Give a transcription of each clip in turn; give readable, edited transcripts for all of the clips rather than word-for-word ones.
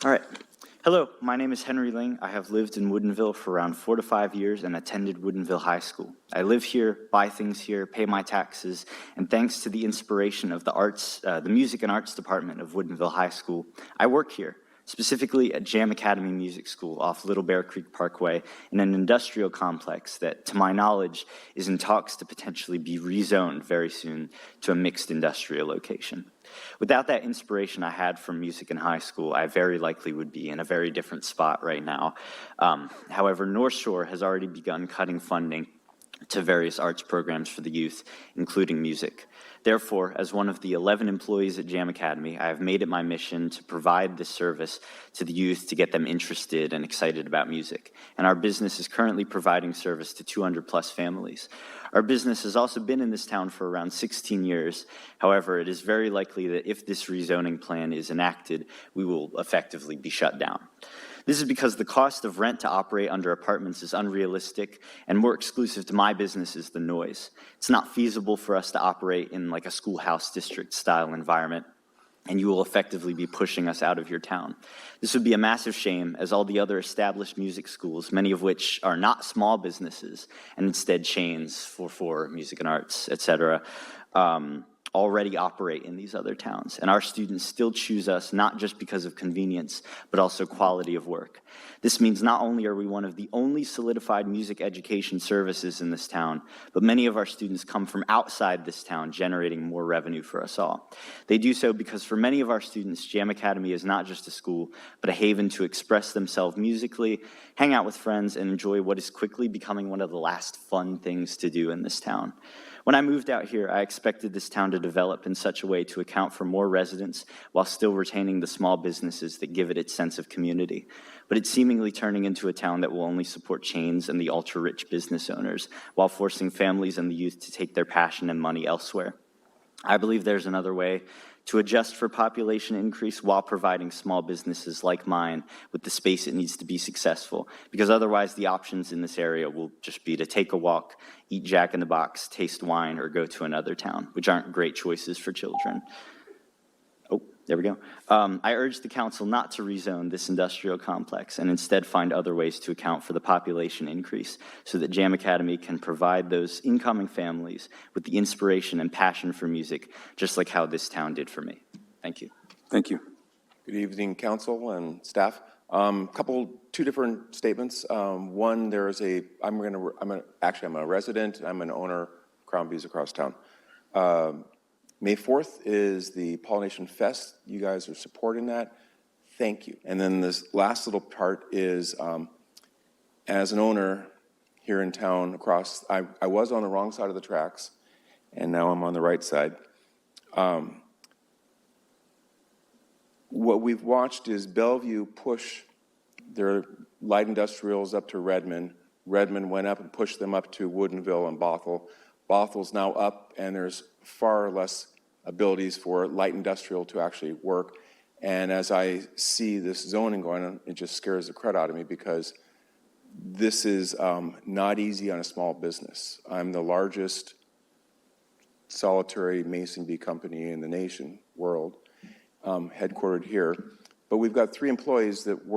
All right. Hello, my name is Henry Ling. I have lived in Woodinville for around 4 to 5 years and attended Woodinville High School. I live here, buy things here, pay my taxes, and thanks to the inspiration of the music and arts department of Woodinville High School, I work here, specifically at Jam Academy Music School off Little Bear Creek Parkway in an industrial complex that, to my knowledge, is in talks to potentially be rezoned very soon to a mixed industrial location. Without that inspiration I had from music in high school, I very likely would be in a very different spot right now. However, North Shore has already begun cutting funding to various arts programs for the youth, including music. Therefore, as one of the 11 employees at Jam Academy, I have made it my mission to provide this service to the youth to get them interested and excited about music. And our business is currently providing service to 200 plus families. Our business has also been in this town for around 16 years. However, it is very likely that if this rezoning plan is enacted, we will effectively be shut down. This is because the cost of rent to operate under apartments is unrealistic, and more exclusive to my business is the noise. It's not feasible for us to operate in like a schoolhouse district style environment, and you will effectively be pushing us out of your town. This would be a massive shame, as all the other established music schools, many of which are not small businesses, and instead chains for music and arts, etc., already operate in these other towns. And our students still choose us not just because of convenience, but also quality of work. This means not only are we one of the only solidified music education services in this town, but many of our students come from outside this town, generating more revenue for us all. They do so because for many of our students, Jam Academy is not just a school, but a haven to express themselves musically, hang out with friends, and enjoy what is quickly becoming one of the last fun things to do in this town. When I moved out here, I expected this town to develop in such a way to account for more residents while still retaining the small businesses that give it its sense of community. But it's seemingly turning into a town that will only support chains and the ultra-rich business owners while forcing families and the youth to take their passion and money elsewhere. I believe there's another way to adjust for population increase while providing small businesses like mine with the space it needs to be successful, because otherwise the options in this area will just be to take a walk, eat Jack in the Box, taste wine, or go to another town, which aren't great choices for children. Oh, there we go. I urge the council not to rezone this industrial complex and instead find other ways to account for the population increase so that Jam Academy can provide those incoming families with the inspiration and passion for music, just like how this town did for me. Thank you. Thank you. Good evening, council and staff. Two different statements. One, there is I'm a resident. I'm an owner, Crown Views across town. May 4th is the Pollination Fest. You guys are supporting that. Thank you. And then this last little part is, as an owner here in town I was on the wrong side of the tracks, and now I'm on the right side. What we've watched is Bellevue push their light industrials up to Redmond. Redmond went up and pushed them up to Woodinville and Bothell. Bothell's now up, and there's far less abilities for light industrial to actually work. And as I see this zoning going on, it just scares the crud out of me, because this is not easy on a small business. I'm the largest solitary mason bee company in the nation, world, headquartered here. But we've got 3 employees that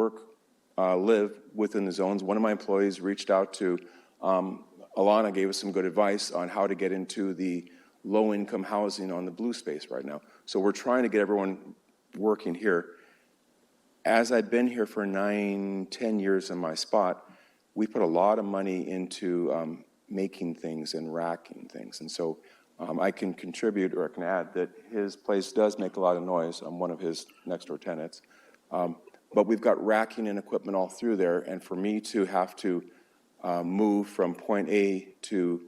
live within the zones. One of my employees reached out to Alana, gave us some good advice on how to get into the low-income housing on the blue space right now. So we're trying to get everyone working here. As I've been here for 9-10 years in my spot, we put a lot of money into making things and racking things. And so I can contribute, or I can add, that his place does make a lot of noise. I'm one of his next door tenants. But we've got racking and equipment all through there, and for me to have to move from point A to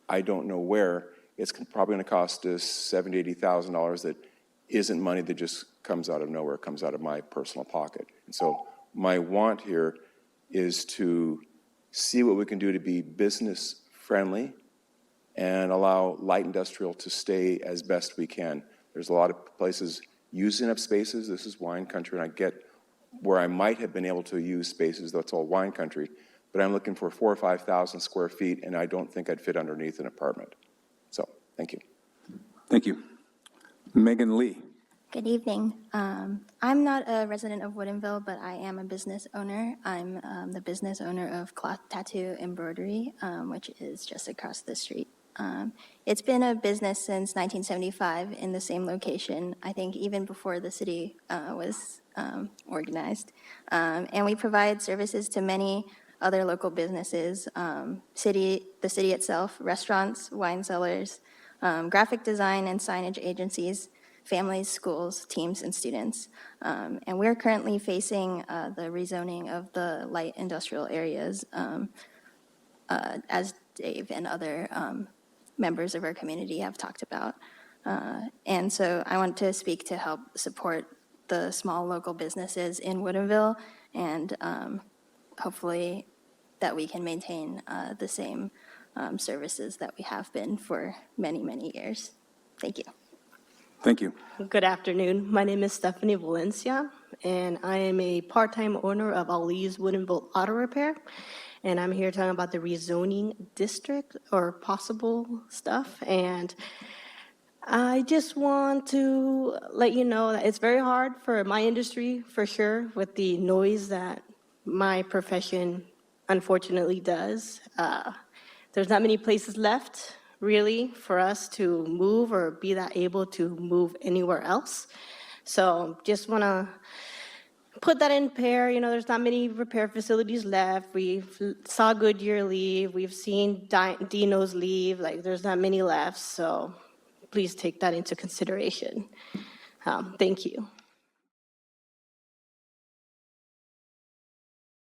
I don't know where, it's probably going to cost us $70,000 to $80,000 that isn't money that just comes out of nowhere, it comes out of my personal pocket. And so my want here is to see what we can do to be business friendly and allow light industrial to stay as best we can. There's a lot of places using up spaces. This is wine country, and I get where I might have been able to use spaces that's all wine country, but I'm looking for 4,000 or 5,000 square feet, and I don't think I'd fit underneath an apartment. So, thank you. Thank you. Megan Lee. Good evening. I'm not a resident of Woodinville, but I am a business owner. I'm the business owner of Cloth Tattoo Embroidery, which is just across the street. It's been a business since 1975 in the same location, I think even before the city was organized. And we provide services to many other local businesses, the city itself, restaurants, wine cellars, graphic design and signage agencies, families, schools, teams, and students. And we're currently facing the rezoning of the light industrial areas, as Dave and other members of our community have talked about. And so I want to speak to help support the small local businesses in Woodinville, and hopefully that we can maintain the same services that we have been for many, many years. Thank you. Thank you. Good afternoon. My name is Stephanie Valencia, and I am a part-time owner of Ali's Woodinville Auto Repair. And I'm here talking about the rezoning district or possible stuff. And I just want to let you know that it's very hard for my industry, for sure, with the noise that my profession unfortunately does. There's not many places left, really, for us to move or be that able to move anywhere else. So just want to put that in pair. You know, there's not many repair facilities left. We saw Goodyear leave. We've seen Dino's leave. Like, there's not many left. So please take that into consideration. Thank you.